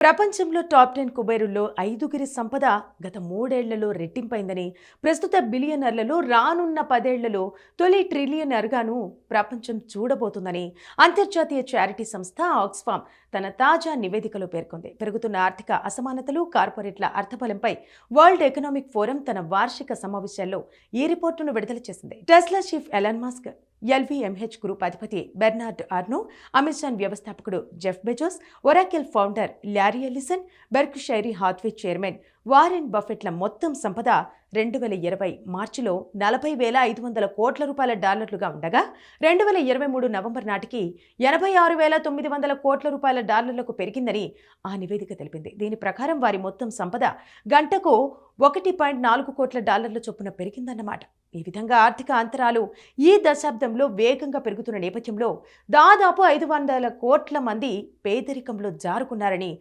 ప్రపంచంలో టాప్ 10 కుబేరుల్లో ఐదుగురి సంపద గత 3 ఏళ్లలో రెట్టింపైందని, ప్రస్తుత బిలియనర్లలో రానున్న 10 ఏళ్లలో తొలి ట్రిలియనర్గాను ప్రపంచం చూడబోతుందని అంతర్జాతీయ చారిటీ సంస్థ ఆక్స్ఫామ్ తన తాజా నివేదికలో పేర్కొంది. పెరుగుతున్న ఆర్థిక అసమానతలు, కార్పొరేట్ల అర్థబలంపై వరల్డ్ ఎకనామిక్ ఫోరం తన వార్షిక సమావేశాల్లో ఈ రిపోర్టును విడుదల చేసింది. Tesla chief Elon Musk, LVMH group అధిపతి బెర్నార్డ్ ఆర్నో, అమెజాన్ వ్యవస్థాపకుడు Jeff Bezos, Oracle founder Larry Ellison, Berkshire Hathaway chairman Warren బఫెట్ల మొత్తం సంపద 2020 మార్చిలో 40,500 కోట్ల రూపాయల డాలర్లుగా ఉండగా 2023 నవంబర్ నాటికి 86,900 కోట్ల రూపాయల డాలర్లకు పెరిగిందని ఆ నివేదిక తెలిపింది. దీని ప్రకారం వారి మొత్తం సంపద గంటకు 1.4 కోట్ల డాలర్ల చొప్పున పెరిగిందన్నమాట. ఈ విధంగా ఆర్థిక అంతరాలు ఈ దశాబ్దంలో వేగంగా పెరుగుతున్న నేపథ్యంలో దాదాపు 500 కోట్ల మంది పేదరికంలో జారుకున్నారని